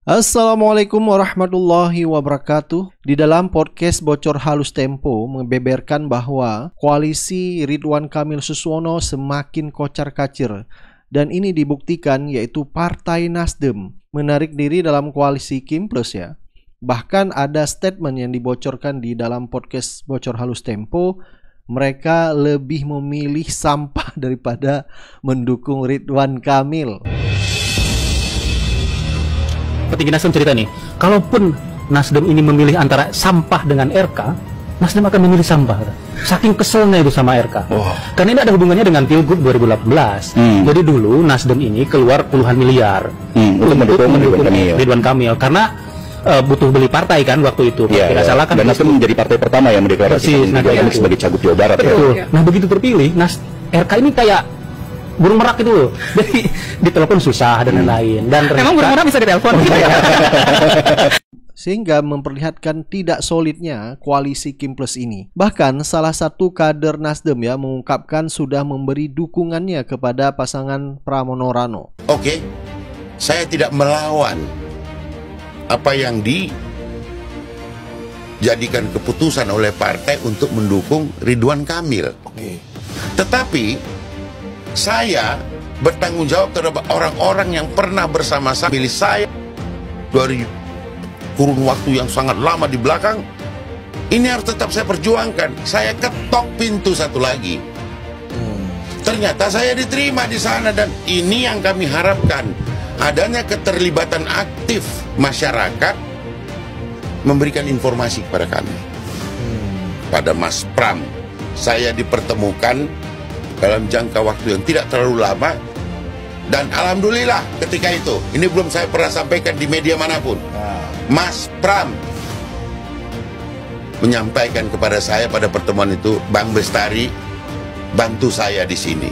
Assalamualaikum warahmatullahi wabarakatuh. Di dalam podcast Bocor Halus Tempo membeberkan bahwa koalisi Ridwan Kamil Suswono semakin kocar-kacir. Dan ini dibuktikan yaitu Partai Nasdem menarik diri dalam koalisi Kim Plus ya. Bahkan ada statement yang dibocorkan di dalam podcast Bocor Halus Tempo, mereka lebih memilih sampah daripada mendukung Ridwan Kamil. Petinggi Nasdem cerita nih, kalaupun Nasdem ini memilih antara sampah dengan RK, Nasdem akan memilih sampah. Saking keselnya itu sama RK. Karena ini ada hubungannya dengan Pilgub 2018. Jadi dulu Nasdem ini keluar puluhan miliar untuk mendukung Ridwan Kamil karena butuh beli partai kan waktu itu. Tidak salah kan. Dan Nasdem menjadi partai pertama yang mendeklarasikan Ridwan Kamil sebagai cagup Jawa Barat. Nah begitu terpilih, RK ini kayak burung merak itu loh. Jadi ditelepon susah dan lain-lain. Dan emang burung merak bisa ditelepon? Sehingga memperlihatkan tidak solidnya koalisi Kim Plus ini. Bahkan salah satu kader Nasdem ya mengungkapkan sudah memberi dukungannya kepada pasangan Pramono Rano. Oke, saya tidak melawan apa yang dijadikan keputusan oleh partai untuk mendukung Ridwan Kamil. Tetapi saya bertanggung jawab terhadap orang-orang yang pernah bersama-sama pilih saya dari kurun waktu yang sangat lama di belakang. Ini harus tetap saya perjuangkan. Saya ketok pintu satu lagi. Ternyata saya diterima di sana, dan ini yang kami harapkan, adanya keterlibatan aktif masyarakat memberikan informasi kepada kami. Pada Mas Pram saya dipertemukan dalam jangka waktu yang tidak terlalu lama, dan alhamdulillah ketika itu, ini belum saya pernah sampaikan di media manapun, Mas Pram menyampaikan kepada saya pada pertemuan itu, Bang Bestari, bantu saya di sini.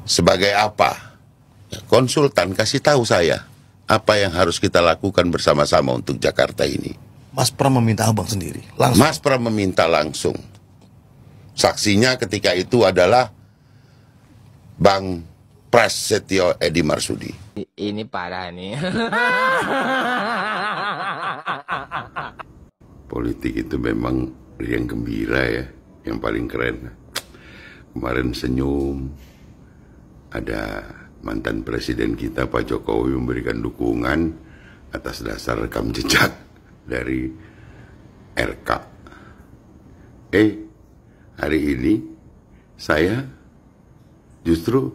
Sebagai apa? Konsultan, kasih tahu saya apa yang harus kita lakukan bersama-sama untuk Jakarta ini. Mas Pram meminta abang sendiri langsung. Mas Pram meminta langsung. Saksinya ketika itu adalah Bang Prasetyo Edi Marsudi. Ini parah nih. Politik itu memang yang gembira ya, yang paling keren. Kemarin senyum, ada mantan presiden kita Pak Jokowi memberikan dukungan atas dasar rekam jejak dari RK. Hari ini saya justru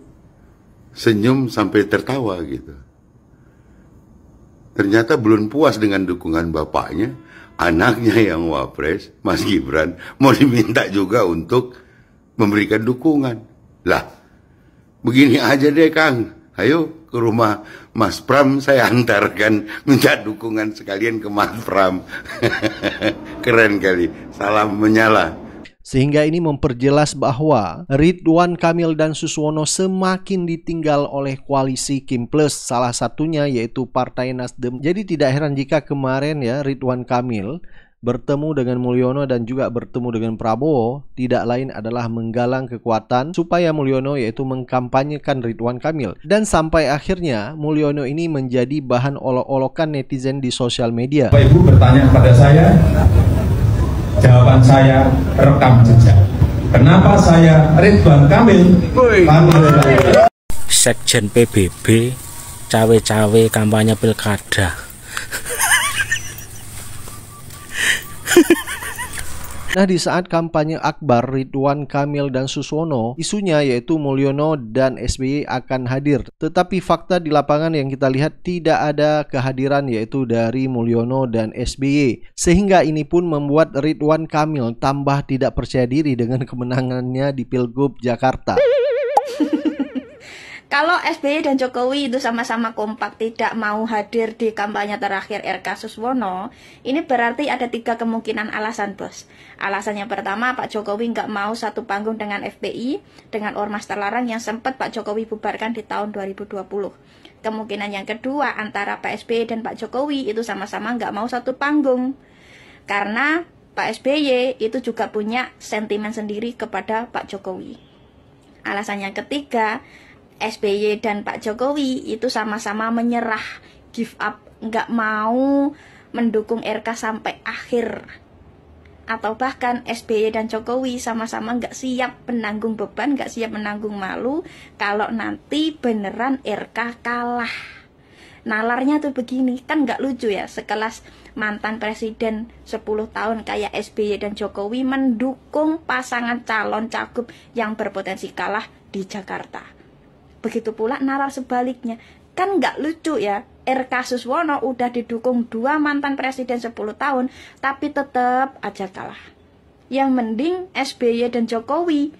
senyum sampai tertawa gitu. Ternyata belum puas dengan dukungan bapaknya, anaknya yang wapres, Mas Gibran, mau diminta juga untuk memberikan dukungan. Lah, begini aja deh Kang, ayo ke rumah Mas Pram, saya antarkan minta dukungan sekalian ke Mas Pram. Keren kali, salam menyala. Sehingga ini memperjelas bahwa Ridwan Kamil dan Suswono semakin ditinggal oleh koalisi Kim Plus, salah satunya yaitu Partai Nasdem. Jadi tidak heran jika kemarin ya Ridwan Kamil bertemu dengan Mulyono dan juga bertemu dengan Prabowo tidak lain adalah menggalang kekuatan supaya Mulyono yaitu mengkampanyekan Ridwan Kamil. Dan sampai akhirnya Mulyono ini menjadi bahan olok-olokan netizen di sosial media. Bapak Ibu bertanya kepada saya, jawaban saya rekam jejak. Kenapa saya Ridwan Kamil? Sekjen PBB cawe-cawe kampanye pilkada. Nah, di saat kampanye akbar Ridwan Kamil dan Suswono, isunya yaitu Mulyono dan SBY akan hadir. Tetapi fakta di lapangan yang kita lihat tidak ada kehadiran yaitu dari Mulyono dan SBY. Sehingga ini pun membuat Ridwan Kamil tambah tidak percaya diri dengan kemenangannya di Pilgub Jakarta. Kalau SBY dan Jokowi itu sama-sama kompak tidak mau hadir di kampanye terakhir RK Suswono, ini berarti ada 3 kemungkinan alasan, bos. Alasan yang pertama, Pak Jokowi nggak mau satu panggung dengan FPI, dengan ormas terlarang yang sempat Pak Jokowi bubarkan di tahun 2020. Kemungkinan yang kedua, antara Pak SBY dan Pak Jokowi itu sama-sama nggak mau satu panggung. Karena Pak SBY itu juga punya sentimen sendiri kepada Pak Jokowi. Alasan yang ketiga, SBY dan Pak Jokowi itu sama-sama menyerah, give up, nggak mau mendukung RK sampai akhir. Atau bahkan SBY dan Jokowi sama-sama nggak siap menanggung beban, nggak siap menanggung malu kalau nanti beneran RK kalah. Nalarnya tuh begini, kan nggak lucu ya, sekelas mantan presiden 10 tahun kayak SBY dan Jokowi mendukung pasangan calon cagup yang berpotensi kalah di Jakarta. Begitu pula nalar sebaliknya, kan nggak lucu ya, RK Suswono udah didukung 2 mantan presiden 10 tahun, tapi tetap aja kalah. Yang mending SBY dan Jokowi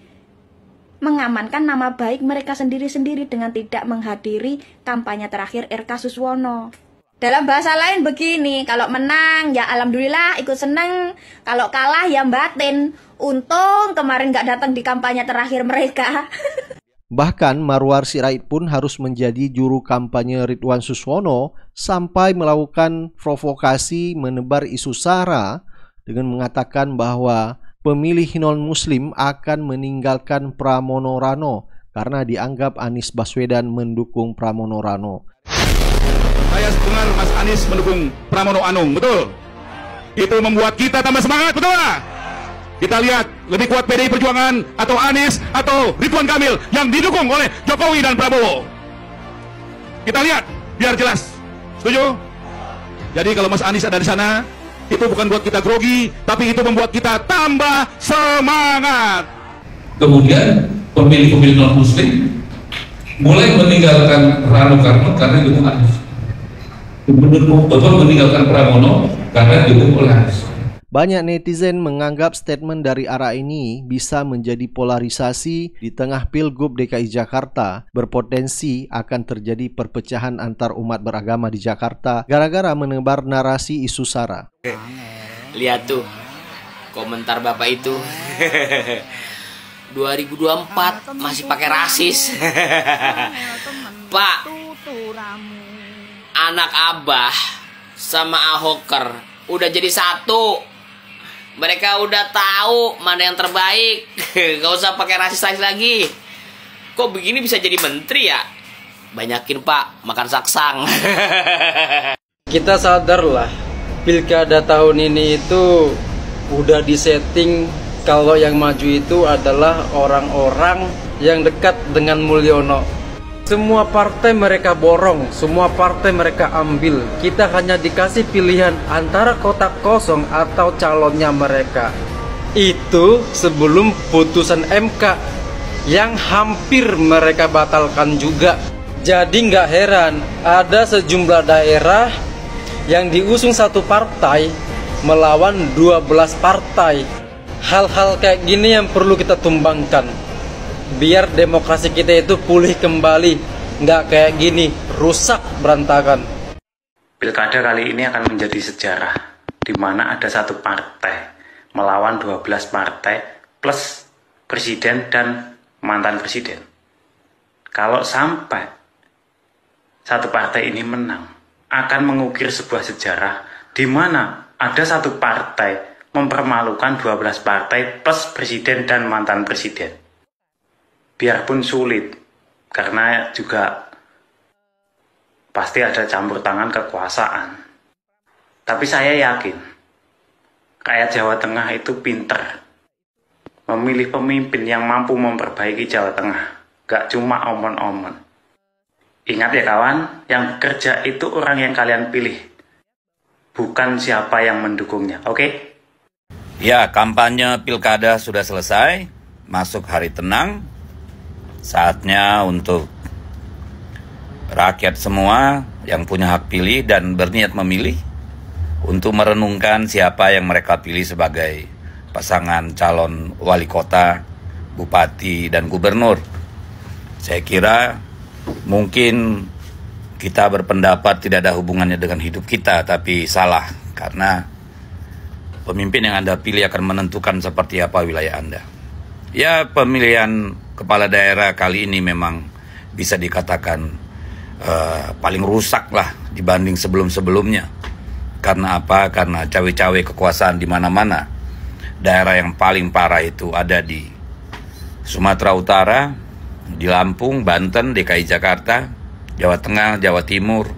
mengamankan nama baik mereka sendiri-sendiri dengan tidak menghadiri kampanye terakhir RK Suswono. Dalam bahasa lain begini, kalau menang ya alhamdulillah ikut seneng, kalau kalah ya batin. Untung kemarin nggak datang di kampanye terakhir mereka. Bahkan Marwar Sirait pun harus menjadi juru kampanye Ridwan Suswono sampai melakukan provokasi menebar isu SARA dengan mengatakan bahwa pemilih non-muslim akan meninggalkan Pramono Rano karena dianggap Anies Baswedan mendukung Pramono Rano. Saya dengar Mas Anies mendukung Pramono Anung, betul? Itu membuat kita tambah semangat, betul lah? Kita lihat lebih kuat PDI Perjuangan atau Anies atau Ridwan Kamil yang didukung oleh Jokowi dan Prabowo. Kita lihat biar jelas. Setuju? Jadi kalau Mas Anies ada di sana, itu bukan buat kita grogi, tapi itu membuat kita tambah semangat. Kemudian pemilih-pemilih non-muslim mulai meninggalkan Rano Karno karena didukung Anies. Betul meninggalkan Pramono karena didukung oleh Anies. Banyak netizen menganggap statement dari arah ini bisa menjadi polarisasi di tengah Pilgub DKI Jakarta, berpotensi akan terjadi perpecahan antar umat beragama di Jakarta gara-gara menebar narasi isu SARA. Lihat tuh komentar Bapak itu. 2024 masih pakai rasis. Pak, anak Abah sama Ahoker udah jadi satu. Mereka udah tahu mana yang terbaik. Gak usah pakai rasis lagi. Kok begini bisa jadi menteri ya? Banyakin Pak makan saksang. Kita sadarlah, pilkada tahun ini itu udah disetting kalau yang maju itu adalah orang-orang yang dekat dengan Mulyono. Semua partai mereka borong, semua partai mereka ambil. Kita hanya dikasih pilihan antara kotak kosong atau calonnya mereka. Itu sebelum putusan MK yang hampir mereka batalkan juga. Jadi nggak heran ada sejumlah daerah yang diusung satu partai melawan 12 partai. Hal-hal kayak gini yang perlu kita tumbangkan, biar demokrasi kita itu pulih kembali, nggak kayak gini, rusak berantakan. Pilkada kali ini akan menjadi sejarah, di mana ada satu partai melawan 12 partai plus presiden dan mantan presiden. Kalau sampai satu partai ini menang, akan mengukir sebuah sejarah di mana ada satu partai mempermalukan 12 partai plus presiden dan mantan presiden. Biarpun sulit, karena juga pasti ada campur tangan kekuasaan. Tapi saya yakin, rakyat Jawa Tengah itu pinter. Memilih pemimpin yang mampu memperbaiki Jawa Tengah. Gak cuma omon-omon. Ingat ya kawan, yang bekerja itu orang yang kalian pilih. Bukan siapa yang mendukungnya, oke? Ya, kampanye pilkada sudah selesai. Masuk hari tenang. Saatnya untuk rakyat semua yang punya hak pilih dan berniat memilih untuk merenungkan siapa yang mereka pilih sebagai pasangan calon wali kota, bupati, dan gubernur. Saya kira mungkin kita berpendapat tidak ada hubungannya dengan hidup kita, tapi salah, karena pemimpin yang Anda pilih akan menentukan seperti apa wilayah Anda. Ya, pemilihan kepala daerah kali ini memang bisa dikatakan paling rusak lah dibanding sebelum-sebelumnya. Karena apa? Karena cawe-cawe kekuasaan di mana-mana. Daerah yang paling parah itu ada di Sumatera Utara, di Lampung, Banten, DKI Jakarta, Jawa Tengah, Jawa Timur,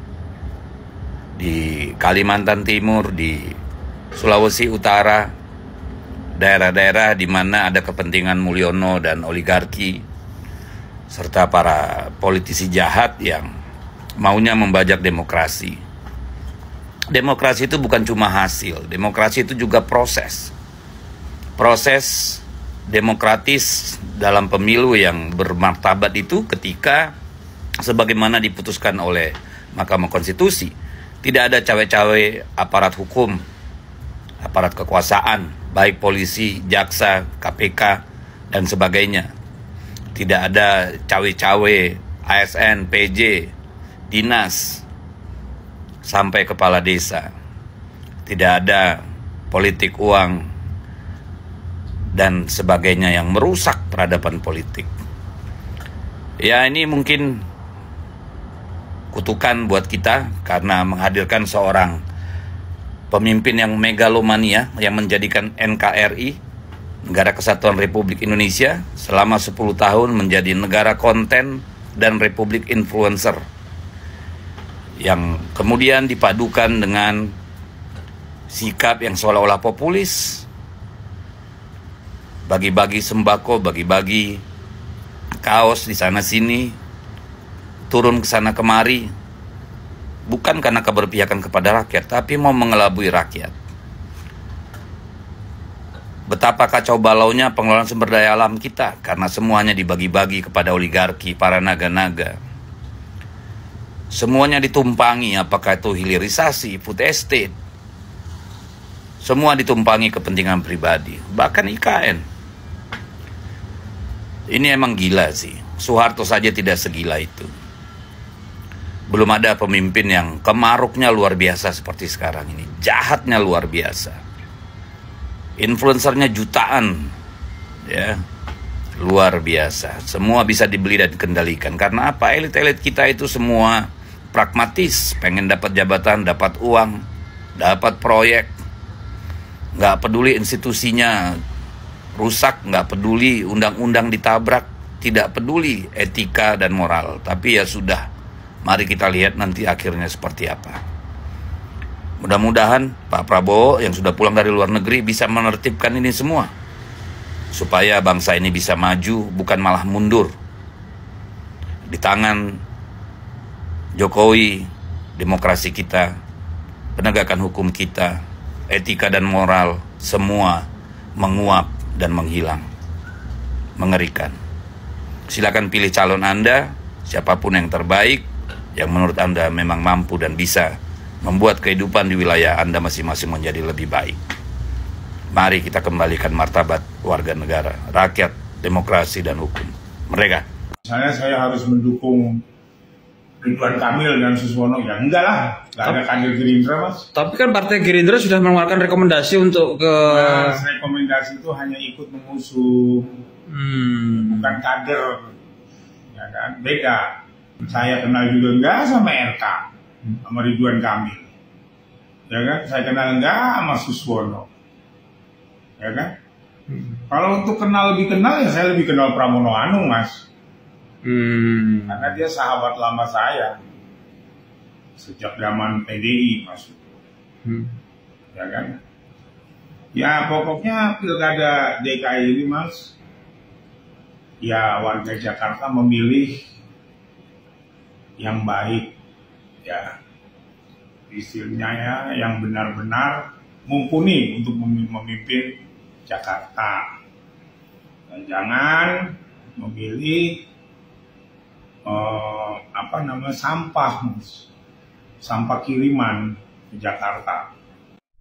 di Kalimantan Timur, di Sulawesi Utara, daerah-daerah di mana ada kepentingan Mulyono dan oligarki, serta para politisi jahat yang maunya membajak demokrasi. Demokrasi itu bukan cuma hasil, demokrasi itu juga proses. Proses demokratis dalam pemilu yang bermartabat itu ketika sebagaimana diputuskan oleh Mahkamah Konstitusi, tidak ada cawe-cawe aparat hukum, aparat kekuasaan, baik polisi, jaksa, KPK, dan sebagainya. Tidak ada cawe-cawe ASN, PJ, dinas, sampai kepala desa. Tidak ada politik uang dan sebagainya yang merusak peradaban politik. Ya, ini mungkin kutukan buat kita karena menghadirkan seorang pemimpin yang megalomania yang menjadikan NKRI, Negara Kesatuan Republik Indonesia, selama 10 tahun menjadi negara konten dan republik influencer, yang kemudian dipadukan dengan sikap yang seolah-olah populis, bagi-bagi sembako, bagi-bagi kaos di sana-sini, turun ke sana kemari, bukan karena keberpihakan kepada rakyat, tapi mau mengelabui rakyat. Betapa kacau balaunya pengelolaan sumber daya alam kita, karena semuanya dibagi-bagi kepada oligarki, para naga-naga. Semuanya ditumpangi, apakah itu hilirisasi, food estate. Semua ditumpangi kepentingan pribadi, bahkan IKN. Ini emang gila sih, Soeharto saja tidak segila itu. Belum ada pemimpin yang kemaruknya luar biasa seperti sekarang ini, jahatnya luar biasa. Influencernya jutaan, ya, luar biasa. Semua bisa dibeli dan dikendalikan. Karena apa? Elit-elit kita itu semua pragmatis, pengen dapat jabatan, dapat uang, dapat proyek, nggak peduli institusinya rusak, nggak peduli undang-undang ditabrak, tidak peduli etika dan moral. Tapi ya sudah, mari kita lihat nanti akhirnya seperti apa. Mudah-mudahan Pak Prabowo yang sudah pulang dari luar negeri bisa menertibkan ini semua, supaya bangsa ini bisa maju, bukan malah mundur. Di tangan Jokowi, demokrasi kita, penegakan hukum kita, etika dan moral, semua menguap dan menghilang. Mengerikan. Silakan pilih calon Anda, siapapun yang terbaik, yang menurut Anda memang mampu dan bisa membuat kehidupan di wilayah Anda masing-masing menjadi lebih baik. Mari kita kembalikan martabat warga negara, rakyat, demokrasi, dan hukum. Mereka. Misalnya saya harus mendukung Ridwan Kamil dan Suswono, ya enggak lah, enggak ada kader Gerindra, Mas. Tapi kan Partai Gerindra sudah mengeluarkan rekomendasi untuk ke... Mas, rekomendasi itu hanya ikut mengusung, bukan kader, ya kan, beda. Saya kenal juga enggak sama RK, sama Ridwan Kamil, ya kan, saya kenal enggak sama Suswono, ya kan. Kalau untuk kenal lebih kenal, ya saya lebih kenal Pramono Anung, Mas. Karena dia sahabat lama saya sejak zaman PDI, Mas. Ya kan. Ya pokoknya pilkada DKI ini, Mas, ya warga Jakarta memilih yang baik, ya, istilahnya ya, yang benar-benar mumpuni untuk memimpin Jakarta. Dan jangan memilih sampah, Mas. Sampah kiriman ke Jakarta.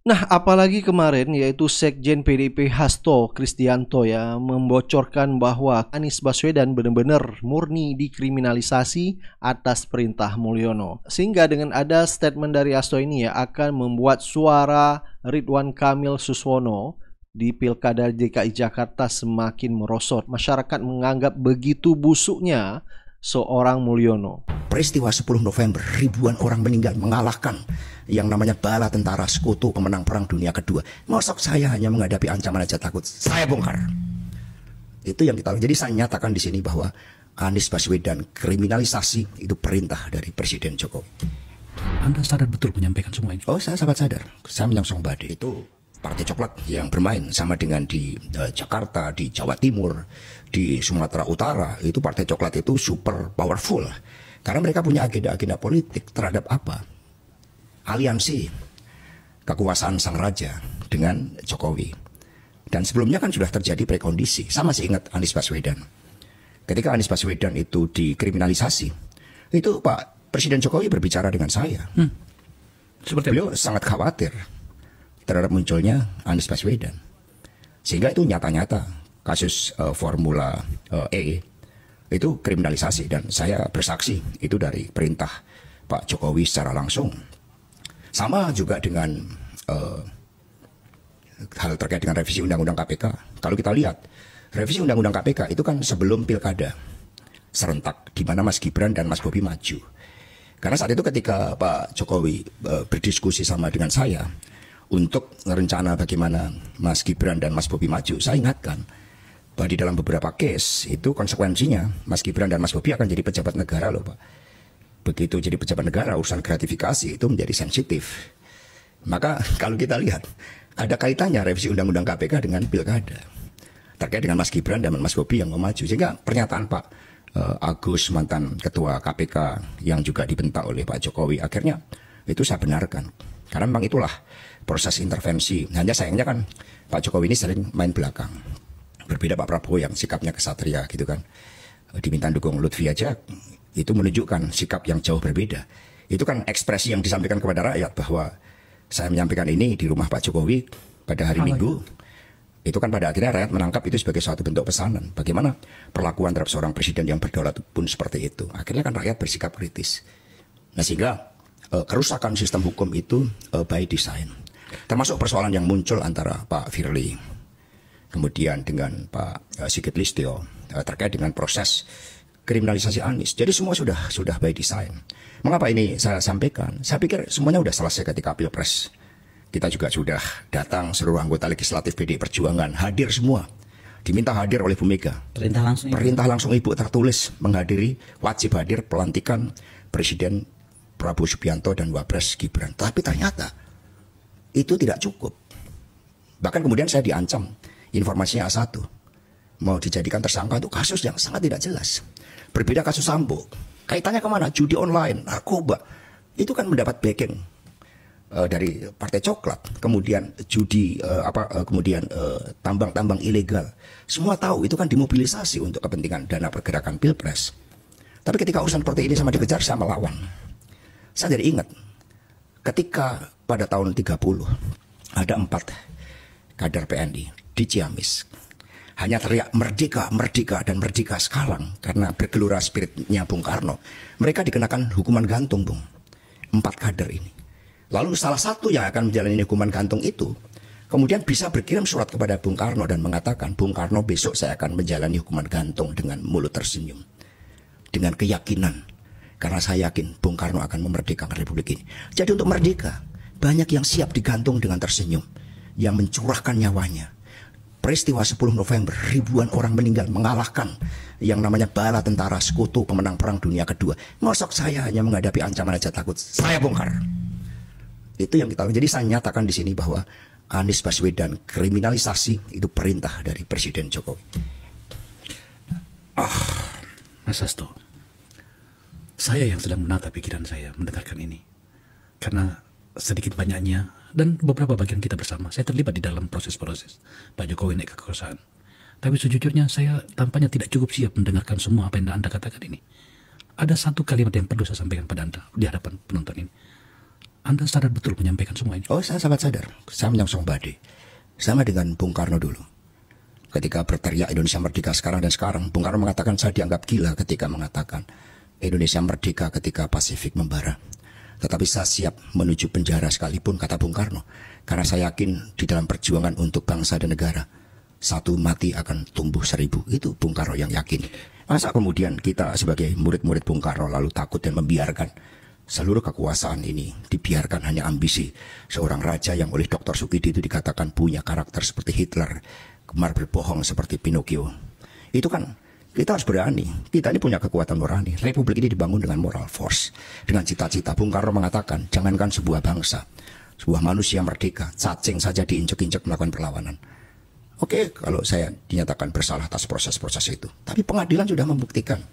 Nah, apalagi kemarin yaitu Sekjen PDIP Hasto Kristianto ya membocorkan bahwa Anies Baswedan benar-benar murni dikriminalisasi atas perintah Mulyono. Sehingga dengan ada statement dari Hasto ini ya akan membuat suara Ridwan Kamil Suswono di Pilkada DKI Jakarta semakin merosot. Masyarakat menganggap begitu busuknya seorang Mulyono. Peristiwa 10 November, ribuan orang meninggal mengalahkan yang namanya bala tentara sekutu pemenang Perang Dunia Kedua. Mosok saya hanya menghadapi ancaman aja takut, saya bongkar. Itu yang kita. Jadi saya nyatakan di sini bahwa Anies Baswedan kriminalisasi itu perintah dari Presiden Jokowi. Anda sadar betul menyampaikan semua ini? Oh, saya sangat sadar. Saya menyongsong badai. Itu Partai Coklat yang bermain sama dengan di Jakarta, di Jawa Timur, di Sumatera Utara. Itu Partai Coklat itu super powerful. Karena mereka punya agenda-agenda politik terhadap apa? Aliansi kekuasaan sang raja dengan Jokowi. Dan sebelumnya kan sudah terjadi prekondisi. Saya masih ingat Anies Baswedan. Ketika Anies Baswedan itu dikriminalisasi, itu Pak Presiden Jokowi berbicara dengan saya. Beliau sangat khawatir terhadap munculnya Anies Baswedan. Sehingga itu nyata-nyata kasus Formula E itu kriminalisasi. Dan saya bersaksi itu dari perintah Pak Jokowi secara langsung. Sama juga dengan hal terkait dengan revisi Undang-Undang KPK. Kalau kita lihat, revisi Undang-Undang KPK itu kan sebelum pilkada serentak, di mana Mas Gibran dan Mas Bobi maju. Karena saat itu ketika Pak Jokowi berdiskusi sama dengan saya untuk rencana bagaimana Mas Gibran dan Mas Bobi maju, saya ingatkan bahwa di dalam beberapa case itu konsekuensinya Mas Gibran dan Mas Bobi akan jadi pejabat negara loh Pak. Begitu jadi pejabat negara, urusan gratifikasi itu menjadi sensitif. Maka kalau kita lihat, ada kaitannya revisi Undang-Undang KPK dengan pilkada terkait dengan Mas Gibran dan Mas Bobi yang mau maju. Sehingga pernyataan Pak Agus, mantan ketua KPK yang juga dibentak oleh Pak Jokowi, akhirnya itu saya benarkan. Karena memang itulah proses intervensi. Hanya sayangnya kan Pak Jokowi ini sering main belakang. Berbeda Pak Prabowo yang sikapnya kesatria gitu kan. Diminta dukung Lutfi aja, itu menunjukkan sikap yang jauh berbeda. Itu kan ekspresi yang disampaikan kepada rakyat bahwa saya menyampaikan ini di rumah Pak Jokowi pada hari Minggu. Itu kan pada akhirnya rakyat menangkap itu sebagai suatu bentuk pesanan. Bagaimana perlakuan terhadap seorang presiden yang berdaulat pun seperti itu. Akhirnya kan rakyat bersikap kritis. Nah sehingga kerusakan sistem hukum itu by design. Termasuk persoalan yang muncul antara Pak Firly, kemudian dengan Pak Sigit Listio terkait dengan proses kriminalisasi Anies. Jadi semua sudah by design. Mengapa ini saya sampaikan? Saya pikir semuanya sudah selesai ketika Pilpres. Kita juga sudah datang seluruh anggota legislatif PDI Perjuangan, hadir semua. Diminta hadir oleh Bu Mega. Perintah langsung Ibu tertulis menghadiri, wajib hadir pelantikan Presiden Prabowo Subianto dan Wapres Gibran. Tapi ternyata itu tidak cukup. Bahkan kemudian saya diancam, informasinya A1 mau dijadikan tersangka itu kasus yang sangat tidak jelas. Berbeda kasus Sambo, kaitannya kemana? Judi online, narkoba, itu kan mendapat backing dari Partai Coklat, kemudian judi kemudian tambang-tambang ilegal, semua tahu itu kan dimobilisasi untuk kepentingan dana pergerakan Pilpres. Tapi ketika urusan seperti ini sama dikejar, saya melawan. Saya jadi ingat ketika pada tahun 30 ada 4 kader PNI di Ciamis hanya teriak merdeka, merdeka, dan merdeka sekarang karena bergelora spiritnya Bung Karno. Mereka dikenakan hukuman gantung, Bung. 4 kader ini. Lalu salah satu yang akan menjalani hukuman gantung itu kemudian bisa berkirim surat kepada Bung Karno dan mengatakan, Bung Karno besok saya akan menjalani hukuman gantung dengan mulut tersenyum. Dengan keyakinan. Karena saya yakin Bung Karno akan memerdekakan Republik ini. Jadi untuk merdeka, banyak yang siap digantung dengan tersenyum. Yang mencurahkan nyawanya. Peristiwa 10 November, ribuan orang meninggal mengalahkan yang namanya bala tentara sekutu pemenang Perang Dunia Kedua. Mosok saya hanya menghadapi ancaman aja takut. Saya bongkar. Itu yang kita lakukan. Jadi saya nyatakan di sini bahwa Anies Baswedan kriminalisasi itu perintah dari Presiden Jokowi. Mas Hasto, saya yang sedang menata pikiran saya mendengarkan ini. Karena sedikit banyaknya dan beberapa bagian kita bersama, saya terlibat di dalam proses-proses Pak Jokowi naik kekuasaan. Tapi sejujurnya saya tampaknya tidak cukup siap mendengarkan semua apa yang Anda katakan ini. Ada satu kalimat yang perlu saya sampaikan pada Anda di hadapan penonton ini. Anda sadar betul menyampaikan semua ini? Oh, saya sangat sadar. Saya menyongsong badai. Sama dengan Bung Karno dulu. Ketika berteriak Indonesia merdeka sekarang dan sekarang, Bung Karno mengatakan saya dianggap gila ketika mengatakan Indonesia merdeka ketika Pasifik membara. Tetapi saya siap menuju penjara sekalipun, kata Bung Karno. Karena saya yakin di dalam perjuangan untuk bangsa dan negara, satu mati akan tumbuh 1000. Itu Bung Karno yang yakin. Masa kemudian kita sebagai murid-murid Bung Karno lalu takut dan membiarkan seluruh kekuasaan ini dibiarkan hanya ambisi seorang raja yang oleh Dr. Sukidi itu dikatakan punya karakter seperti Hitler, gemar berbohong seperti Pinocchio. Itu kan Kita harus berani. Kita ini punya kekuatan nurani. Republik ini dibangun dengan moral force, dengan cita-cita. Bung Karno mengatakan, jangankan sebuah bangsa, sebuah manusia merdeka, cacing saja diinjek-injek melakukan perlawanan. Oke, kalau saya dinyatakan bersalah atas proses-proses itu, tapi pengadilan sudah membuktikan.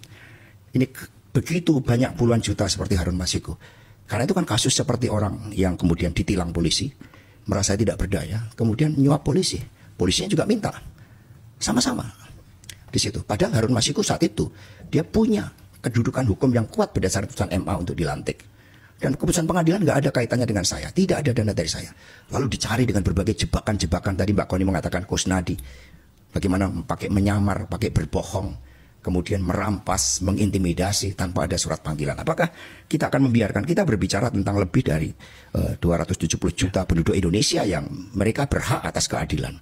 Ini begitu banyak puluhan juta seperti Harun Masiku. Karena itu kan kasus seperti orang yang kemudian ditilang polisi, merasa tidak berdaya, kemudian nyuap polisi. Polisinya juga minta, sama-sama di situ. Padahal Harun Masiku saat itu dia punya kedudukan hukum yang kuat berdasarkan putusan MA untuk dilantik. Dan keputusan pengadilan nggak ada kaitannya dengan saya, tidak ada dana dari saya. Lalu dicari dengan berbagai jebakan-jebakan. Tadi Mbak Koni mengatakan Kusnadi, bagaimana pakai menyamar, pakai berbohong, kemudian merampas, mengintimidasi tanpa ada surat panggilan. Apakah kita akan membiarkan? Kita berbicara tentang lebih dari 270 juta penduduk Indonesia yang mereka berhak atas keadilan.